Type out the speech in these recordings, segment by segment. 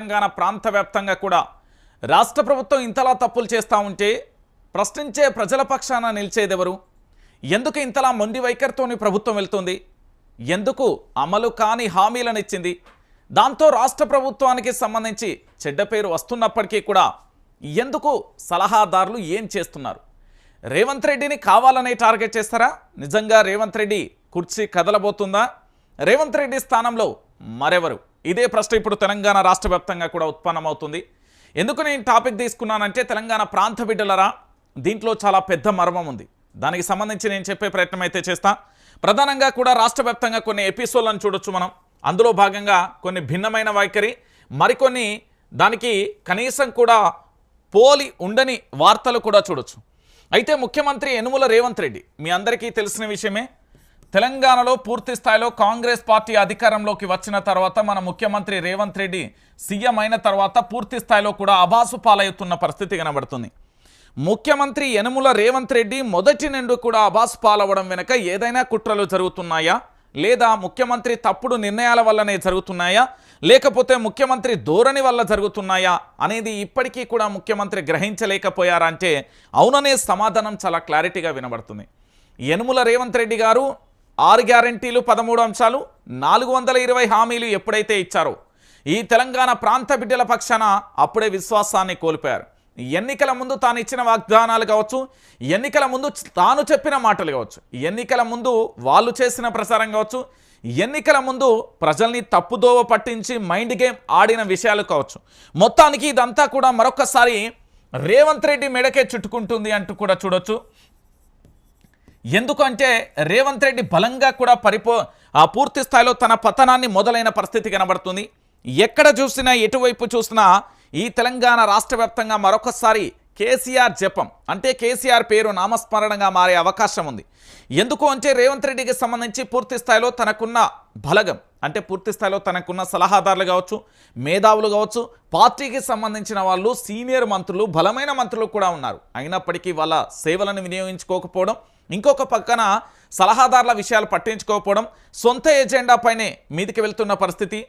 తెలంగాణ ప్రాంత వ్యాప్తంగా కూడా రాష్ట్ర ప్రభుత్వం ఇంతలా తప్పులు చేస్తూ ఉంటే ప్రశ్నించే ప్రజల పక్షాన నిలిచేదెవరు? ఎందుకు ఇంతలా మొండి వైఖరితోని ప్రభుత్వం వెళ్తుంది? ఎందుకు అమలు కాని హామీలను ఇచ్చింది? దాంతో రాష్ట్ర ప్రభుత్వానికి సంబంధించి చెడ్డ పేరు వస్తున్నప్పటికీ కూడా ఎందుకు సలహాదారులు ఏం చేస్తున్నారు? రేవంత్ రెడ్డిని కావాలనే టార్గెట్ చేస్తారా? నిజంగా రేవంత్ రెడ్డి కుర్చీ కదలబోతుందా? రేవంత్ రెడ్డి స్థానంలో మరెవరు? ఇదే ప్రశ్న ఇప్పుడు తెలంగాణ రాష్ట్ర వ్యాప్తంగా కూడా ఉత్పన్నమవుతుంది. ఎందుకు నేను టాపిక్ తీసుకున్నానంటే, తెలంగాణ ప్రాంత బిడ్డలరా, దీంట్లో చాలా పెద్ద మర్మం ఉంది. దానికి సంబంధించి నేను చెప్పే ప్రయత్నం అయితే చేస్తా. ప్రధానంగా కూడా రాష్ట్ర వ్యాప్తంగా కొన్ని ఎపిసోడ్లను చూడొచ్చు మనం. అందులో భాగంగా కొన్ని భిన్నమైన వైఖరి, మరికొన్ని దానికి కనీసం కూడా పోలి ఉండని వార్తలు కూడా చూడొచ్చు. అయితే ముఖ్యమంత్రి యనుమల రేవంత్ రెడ్డి మీ అందరికీ తెలిసిన విషయమే. తెలంగాణలో పూర్తి స్థాయిలో కాంగ్రెస్ పార్టీ అధికారంలోకి వచ్చిన తర్వాత మన ముఖ్యమంత్రి రేవంత్ రెడ్డి సీఎం అయిన తర్వాత పూర్తి స్థాయిలో కూడా అబాసు పాలవుతున్న పరిస్థితి కనబడుతుంది. ముఖ్యమంత్రి యనుమల రేవంత్ రెడ్డి మొదటి నుండి కూడా అబాసు పాలవడం వెనుక ఏదైనా కుట్రలు జరుగుతున్నాయా, లేదా ముఖ్యమంత్రి తప్పుడు నిర్ణయాల వల్లనే జరుగుతున్నాయా, లేకపోతే ముఖ్యమంత్రి ధోరణి వల్ల జరుగుతున్నాయా అనేది ఇప్పటికీ కూడా ముఖ్యమంత్రి గ్రహించలేకపోయారా అంటే అవుననే సమాధానం చాలా క్లారిటీగా వినబడుతుంది. యనుమల రేవంత్ రెడ్డి గారు 6 గ్యారంటీలు 13 అంశాలు 420 హామీలు ఎప్పుడైతే ఇచ్చారో ఈ తెలంగాణ ప్రాంత బిడ్డల పక్షాన అప్పుడే విశ్వాసాన్ని కోల్పోయారు. ఎన్నికల ముందు తాను ఇచ్చిన వాగ్దానాలు కావచ్చు, ఎన్నికల ముందు తాను చెప్పిన మాటలు కావచ్చు, ఎన్నికల ముందు వాళ్ళు చేసిన ప్రచారం కావచ్చు, ఎన్నికల ముందు ప్రజల్ని తప్పుదోవ పట్టించి మైండ్ గేమ్ ఆడిన విషయాలు కావచ్చు, మొత్తానికి ఇదంతా కూడా మరొకసారి రేవంత్ రెడ్డి మెడకే చుట్టుకుంటుంది అంటూ కూడా చూడొచ్చు. ఎందుకంటే రేవంత్ రెడ్డి బలంగా కూడా పూర్తి స్థాయిలో తన పతనాన్ని మొదలైన పరిస్థితి కనబడుతుంది. ఎక్కడ చూసినా ఎటువైపు చూసినా ఈ తెలంగాణ రాష్ట్ర వ్యాప్తంగా మరొకసారి కేసీఆర్ జపం, అంటే కేసీఆర్ పేరు నామస్మరణగా మారే అవకాశం ఉంది. ఎందుకు అంటే రేవంత్ రెడ్డికి సంబంధించి పూర్తి స్థాయిలో తనకున్న బలగం, అంటే పూర్తి స్థాయిలో తనకున్న సలహాదారులు కావచ్చు, మేధావులు కావచ్చు, పార్టీకి సంబంధించిన వాళ్ళు, సీనియర్ మంత్రులు, బలమైన మంత్రులు కూడా ఉన్నారు. అయినప్పటికీ వాళ్ళ సేవలను వినియోగించుకోకపోవడం, ఇంకొక పక్కన సలహాదారుల విషయాలు పట్టించుకోకపోవడం, సొంత ఎజెండాపైనే మీదికి వెళ్తున్న పరిస్థితి.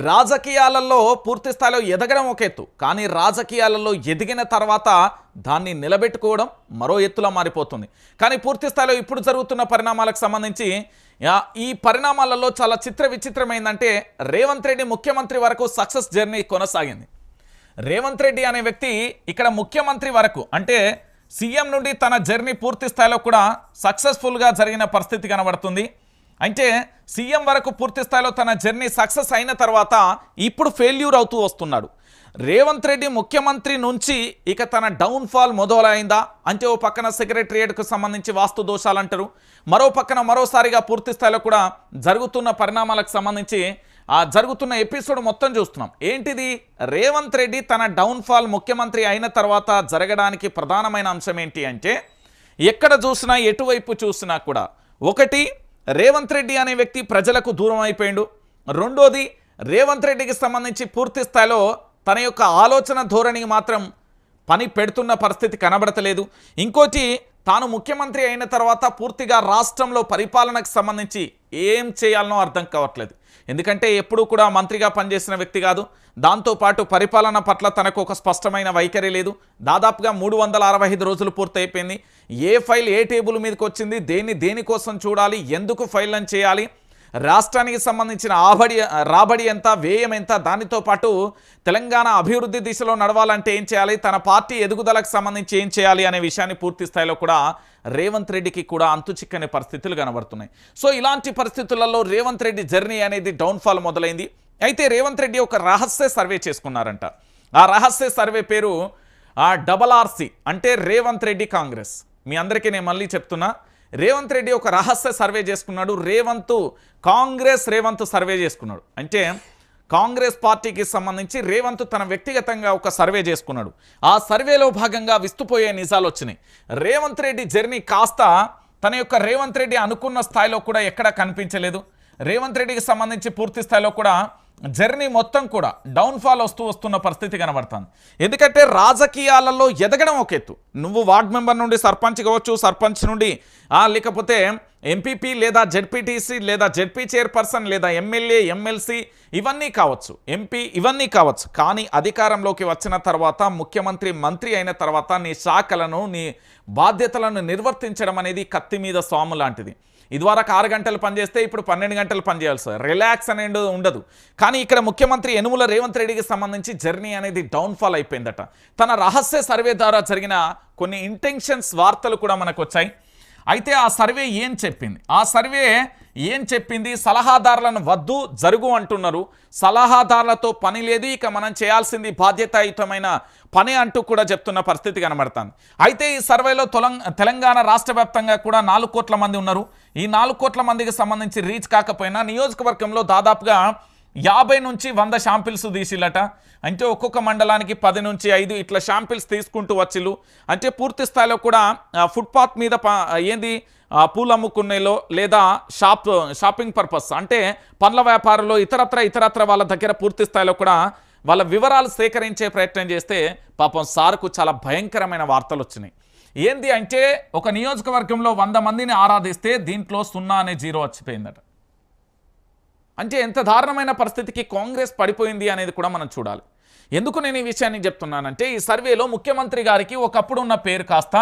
రాజకీయాలలో పూర్తి స్థాయిలో ఎదగడం ఒక ఎత్తు, కానీ రాజకీయాలలో ఎదిగిన తర్వాత దాన్ని నిలబెట్టుకోవడం మరో ఎత్తులా మారిపోతుంది. కానీ పూర్తి స్థాయిలో ఇప్పుడు జరుగుతున్న పరిణామాలకు సంబంధించి ఈ పరిణామాలలో చాలా విచిత్రమైందంటే రేవంత్ రెడ్డి ముఖ్యమంత్రి వరకు సక్సెస్ జర్నీ కొనసాగింది. రేవంత్ రెడ్డి అనే వ్యక్తి ఇక్కడ ముఖ్యమంత్రి వరకు, అంటే సీఎం నుండి తన జర్నీ పూర్తి స్థాయిలో కూడా సక్సెస్ఫుల్గా జరిగిన పరిస్థితి కనబడుతుంది. అంటే సీఎం వరకు పూర్తి స్థాయిలో తన జర్నీ సక్సెస్ అయిన తర్వాత ఇప్పుడు ఫెయిల్యూర్ అవుతూ వస్తున్నాడు. రేవంత్ రెడ్డి ముఖ్యమంత్రి నుంచి ఇక తన డౌన్ఫాల్ మొదలైందా అంటే, ఓ పక్కన సెక్రటరియట్కు సంబంధించి వాస్తు దోషాలు అంటారు, మరో పక్కన మరోసారిగా పూర్తి స్థాయిలో కూడా జరుగుతున్న పరిణామాలకు సంబంధించి జరుగుతున్న ఎపిసోడ్ మొత్తం చూస్తున్నాం. ఏంటిది? రేవంత్ రెడ్డి తన డౌన్ఫాల్ ముఖ్యమంత్రి అయిన తర్వాత జరగడానికి ప్రధానమైన అంశం ఏంటి అంటే, ఎక్కడ చూసినా ఎటువైపు చూసినా కూడా ఒకటి, రేవంత్ రెడ్డి అనే వ్యక్తి ప్రజలకు దూరం అయిపోయిండు. రెండోది, రేవంత్ రెడ్డికి సంబంధించి పూర్తి స్థాయిలో తన యొక్క ఆలోచన ధోరణికి మాత్రం పని పెడుతున్న పరిస్థితి కనబడతలేదు. ఇంకోటి, తాను ముఖ్యమంత్రి అయిన తర్వాత పూర్తిగా రాష్ట్రంలో పరిపాలనకు సంబంధించి ఏం చేయాలనో అర్థం కావట్లేదు. ఎందుకంటే ఎప్పుడూ కూడా మంత్రిగా పనిచేసిన వ్యక్తి కాదు. దాంతోపాటు పరిపాలన పట్ల తనకు ఒక స్పష్టమైన వైఖరి లేదు. దాదాపుగా 365 రోజులు పూర్తయిపోయింది. ఏ ఫైల్ ఏ టేబుల్ మీదకి వచ్చింది, దేనికోసం చూడాలి, ఎందుకు ఫైల్లను చేయాలి, రాష్ట్రానికి సంబంధించిన రాబడి ఎంత, వ్యయం ఎంత, దానితో పాటు తెలంగాణ అభివృద్ధి దిశలో నడవాలంటే ఏం చేయాలి, తన పార్టీ ఎదుగుదలకు సంబంధించి ఏం చేయాలి అనే విషయాన్ని పూర్తి స్థాయిలో కూడా రేవంత్ రెడ్డికి కూడా అంతుచిక్కని పరిస్థితులు కనబడుతున్నాయి. సో ఇలాంటి పరిస్థితులలో రేవంత్ రెడ్డి జర్నీ అనేది డౌన్ఫాల్ మొదలైంది. అయితే రేవంత్ రెడ్డి ఒక రహస్య సర్వే చేసుకున్నారంట. ఆ రహస్య సర్వే పేరు RRC, అంటే రేవంత్ రెడ్డి కాంగ్రెస్. మీ అందరికీ నేను మళ్ళీ చెప్తున్నా, రేవంత్ రెడ్డి ఒక రహస్య సర్వే చేసుకున్నాడు. రేవంత్ సర్వే చేసుకున్నాడు. అంటే కాంగ్రెస్ పార్టీకి సంబంధించి రేవంత్ తన వ్యక్తిగతంగా ఒక సర్వే చేసుకున్నాడు. ఆ సర్వేలో భాగంగా విస్తుపోయే నిజాలు వచ్చినాయి. రేవంత్ రెడ్డి జర్నీ కాస్త తన యొక్క రేవంత్ రెడ్డి అనుకున్న స్థాయిలో కూడా ఎక్కడా కనిపించలేదు. రేవంత్ రెడ్డికి సంబంధించి పూర్తి స్థాయిలో కూడా జర్నీ మొత్తం కూడా డౌన్ఫాల్ వస్తున్న పరిస్థితి కనబడుతుంది. ఎందుకంటే రాజకీయాలలో ఎదగడం ఒక ఎత్తు, నువ్వు వార్డ్ మెంబర్ నుండి సర్పంచ్ కావచ్చు, సర్పంచ్ నుండి లేకపోతే ఎంపీపీ లేదా జెడ్పీటీసీ లేదా జెడ్పీ చైర్పర్సన్ లేదా ఎమ్మెల్యే ఎమ్మెల్సీ ఇవన్నీ కావచ్చు, ఎంపీ ఇవన్నీ కావచ్చు. కానీ అధికారంలోకి వచ్చిన తర్వాత ముఖ్యమంత్రి మంత్రి అయిన తర్వాత నీ శాఖలను నీ బాధ్యతలను నిర్వర్తించడం అనేది కత్తి మీద స్వాము లాంటిది. ఇదివరకు 6 గంటలు పనిచేస్తే ఇప్పుడు 12 గంటలు పనిచేయాల్సి రిలాక్స్ అనేది ఉండదు. కానీ ఇక్కడ ముఖ్యమంత్రి యనుమల రేవంత్ రెడ్డికి సంబంధించి జర్నీ అనేది డౌన్ఫాల్ అయిపోయిందట. తన రహస్య సర్వే ద్వారా జరిగిన కొన్ని ఇంటెన్షన్స్ వార్తలు కూడా మనకు వచ్చాయి. అయితే ఆ సర్వే ఏం చెప్పింది, ఆ సర్వే ఏం చెప్పింది, సలహాదారులను వద్దు జరుగు అంటున్నారు, సలహాదారులతో పని లేదు, ఇక మనం చేయాల్సింది బాధ్యతాయుతమైన పని అంటూ కూడా చెప్తున్న పరిస్థితి కనబడుతుంది. అయితే ఈ సర్వేలో తెలంగాణ రాష్ట్ర వ్యాప్తంగా కూడా 4 కోట్ల మంది ఉన్నారు. ఈ 4 కోట్ల మందికి సంబంధించి రీచ్ కాకపోయినా నియోజకవర్గంలో దాదాపుగా 50 నుంచి 100 శాంపిల్స్ తీసిల్లట. అంటే ఒక్కొక్క మండలానికి 10 నుంచి 5 ఇట్లా శాంపిల్స్ తీసుకుంటూ వచ్చిళ్ళు. అంటే పూర్తి స్థాయిలో కూడా ఫుట్పాత్ మీద పూలు అమ్ముకునేలో లేదా షాపింగ్ పర్పస్ అంటే పండ్ల వ్యాపారంలో ఇతరత్ర వాళ్ళ దగ్గర పూర్తి స్థాయిలో కూడా వాళ్ళ వివరాలు సేకరించే ప్రయత్నం చేస్తే పాపం సార్కు చాలా భయంకరమైన వార్తలు వచ్చినాయి. ఏంది అంటే ఒక నియోజకవర్గంలో 100 మందిని ఆరాధిస్తే దీంట్లో 0 అనే 0 వచ్చిపోయిందట. అంటే ఎంత దారుణమైన పరిస్థితికి కాంగ్రెస్ పడిపోయింది అనేది కూడా మనం చూడాలి. ఎందుకు నేను ఈ విషయాన్ని చెప్తున్నానంటే ఈ సర్వేలో ముఖ్యమంత్రి గారికి ఒకప్పుడు ఉన్న పేరు కాస్త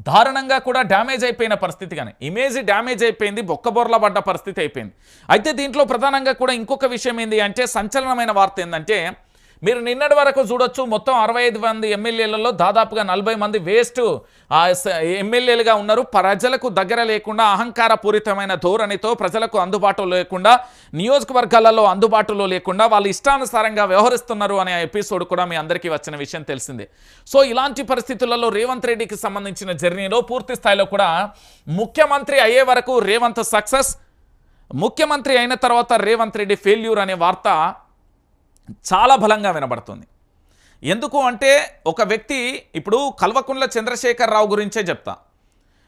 దారుణంగా కూడా డ్యామేజ్ అయిపోయిన పరిస్థితి, కానీ ఇమేజ్ డ్యామేజ్ అయిపోయింది, బొక్కబొర్ల పడ్డ పరిస్థితి అయిపోయింది. అయితే దీంట్లో ప్రధానంగా కూడా ఇంకొక విషయం ఏంటి అంటే సంచలనమైన వార్త ఏంటంటే మీరు నిన్నటి వరకు చూడొచ్చు మొత్తం 65 మంది ఎమ్మెల్యేలలో దాదాపుగా 40 మంది వేస్ట్ ఎమ్మెల్యేలుగా ఉన్నారు. ప్రజలకు దగ్గర లేకుండా అహంకారపూరితమైన ధోరణితో ప్రజలకు అందుబాటులో లేకుండా నియోజకవర్గాలలో అందుబాటులో లేకుండా వాళ్ళు ఇష్టానుసారంగా వ్యవహరిస్తున్నారు అనే ఎపిసోడ్ కూడా మీ అందరికీ వచ్చిన విషయం తెలిసిందే. సో ఇలాంటి పరిస్థితులలో రేవంత్ రెడ్డికి సంబంధించిన జర్నీలో పూర్తి స్థాయిలో కూడా ముఖ్యమంత్రి అయ్యే వరకు రేవంత్ సక్సెస్, ముఖ్యమంత్రి అయిన తర్వాత రేవంత్ రెడ్డి ఫెయిల్యూర్ అనే వార్త చాలా బలంగా వినబడుతుంది. ఎందుకు అంటే ఒక వ్యక్తి ఇప్పుడు కల్వకుంట్ల చంద్రశేఖరరావు గురించే చెప్తా.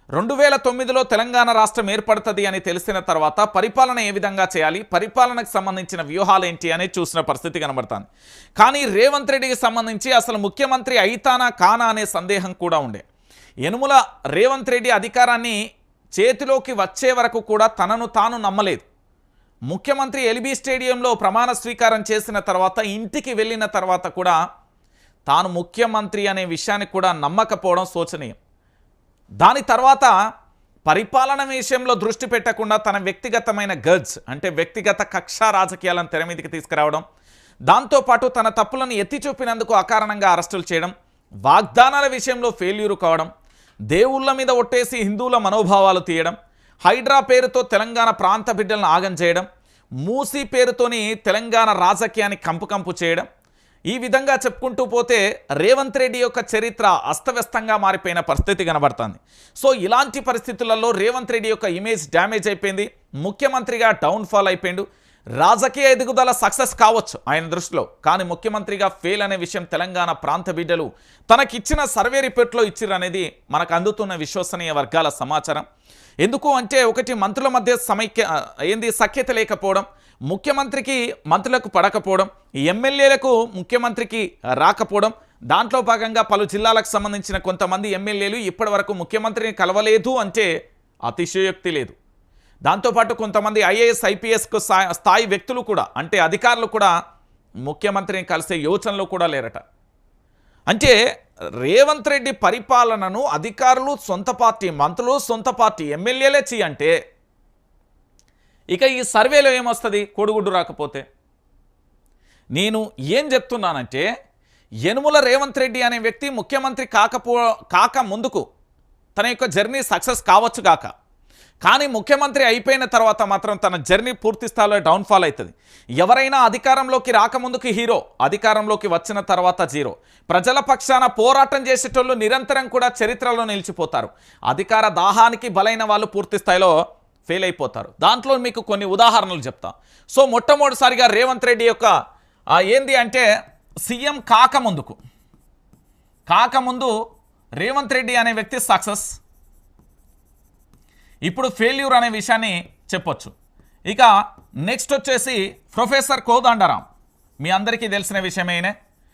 2009లో తెలంగాణ రాష్ట్రం ఏర్పడుతుంది అని తెలిసిన తర్వాత పరిపాలన ఏ విధంగా చేయాలి, పరిపాలనకు సంబంధించిన వ్యూహాలు ఏంటి అనేది చూసిన పరిస్థితి కనబడుతుంది. కానీ రేవంత్ రెడ్డికి సంబంధించి అసలు ముఖ్యమంత్రి అయితానా కానా అనే సందేహం కూడా ఉండే. యనుమల రేవంత్ రెడ్డి అధికారాన్ని చేతిలోకి వచ్చే వరకు కూడా తనను తాను నమ్మలేదు. ముఖ్యమంత్రి ఎల్బీ స్టేడియంలో ప్రమాణ స్వీకారం చేసిన తర్వాత ఇంటికి వెళ్ళిన తర్వాత కూడా తాను ముఖ్యమంత్రి అనే విషయాన్ని కూడా నమ్మకపోవడం శోచనీయం. దాని తర్వాత పరిపాలన విషయంలో దృష్టి పెట్టకుండా తన వ్యక్తిగతమైన గర్జ్ అంటే వ్యక్తిగత కక్ష రాజకీయాలను తెర మీదకి తీసుకురావడం, దాంతోపాటు తన తప్పులను ఎత్తి చూపినందుకు అకారణంగా అరెస్టులు చేయడం, వాగ్దానాల విషయంలో ఫెయిల్యూరు కావడం, దేవుళ్ళ మీద ఒట్టేసి హిందువుల మనోభావాలు తీయడం, హైడ్రా పేరుతో తెలంగాణ ప్రాంత బిడ్డలను ఆగం చేయడం, మూసీ పేరుతోని తెలంగాణ రాజకీయాన్ని కంపు చేయడం, ఈ విధంగా చెప్పుకుంటూ పోతే రేవంత్ రెడ్డి యొక్క చరిత్ర అస్తవ్యస్తంగా మారిపోయిన పరిస్థితి కనబడుతుంది. సో ఇలాంటి పరిస్థితులలో రేవంత్ రెడ్డి యొక్క ఇమేజ్ డ్యామేజ్ అయిపోయింది, ముఖ్యమంత్రిగా డౌన్ఫాల్ అయిపోయిండు. రాజకీయ ఎదుగుదల సక్సెస్ కావచ్చు ఆయన దృష్టిలో, కానీ ముఖ్యమంత్రిగా ఫెయిల్ అనే విషయం తెలంగాణ ప్రాంత బిడ్డలు తనకిచ్చిన సర్వే రిపోర్ట్లో ఇచ్చిర్రు అనేది మనకు అందుతున్న విశ్వసనీయ వర్గాల సమాచారం. ఎందుకు అంటే ఒకటి మంత్రుల మధ్య సఖ్యత లేకపోవడం, ముఖ్యమంత్రికి మంత్రులకు పడకపోవడం, ఎమ్మెల్యేలకు ముఖ్యమంత్రికి రాకపోవడం, దాంట్లో భాగంగా పలు జిల్లాలకు సంబంధించిన కొంతమంది ఎమ్మెల్యేలు ఇప్పటి వరకు ముఖ్యమంత్రిని కలవలేదు అంటే అతిశయోక్తి లేదు. దాంతోపాటు కొంతమంది ఐఏఎస్ ఐపీఎస్కు స్థాయి వ్యక్తులు కూడా అంటే అధికారులు కూడా ముఖ్యమంత్రిని కలిసే యోచనలో కూడా లేరట. అంటే రేవంత్ రెడ్డి పరిపాలనను అధికారులు సొంత పార్టీ, మంత్రులు సొంత పార్టీ, ఎమ్మెల్యేలే అంటే ఇక ఈ సర్వేలో ఏమొస్తుంది కోడిగుడ్డు రాకపోతే? నేను ఏం చెప్తున్నానంటే యనుమల రేవంత్ రెడ్డి అనే వ్యక్తి ముఖ్యమంత్రి కాక ముందుకు తన యొక్క జర్నీ సక్సెస్ కావచ్చు కాక, కానీ ముఖ్యమంత్రి అయిపోయిన తర్వాత మాత్రం తన జర్నీ పూర్తి స్థాయిలో డౌన్ఫాల్ అవుతుంది. ఎవరైనా అధికారంలోకి రాకముందుకు హీరో, అధికారంలోకి వచ్చిన తర్వాత జీరో. ప్రజల పక్షాన పోరాటం చేసేటోళ్ళు నిరంతరం కూడా చరిత్రలో నిలిచిపోతారు. అధికార దాహానికి బలైన వాళ్ళు పూర్తి స్థాయిలో ఫెయిల్ అయిపోతారు. దాంట్లో మీకు కొన్ని ఉదాహరణలు చెప్తా. సో మొట్టమొదటిసారిగా రేవంత్ రెడ్డి యొక్క ఏంది అంటే సీఎం కాకముందు రేవంత్ రెడ్డి అనే వ్యక్తి సక్సెస్, ఇప్పుడు ఫెయిల్యూర్ అనే విషయాన్ని చెప్పొచ్చు. ఇక నెక్స్ట్ వచ్చేసి ప్రొఫెసర్ కోదండరాం, మీ అందరికీ తెలిసిన విషయమేనే.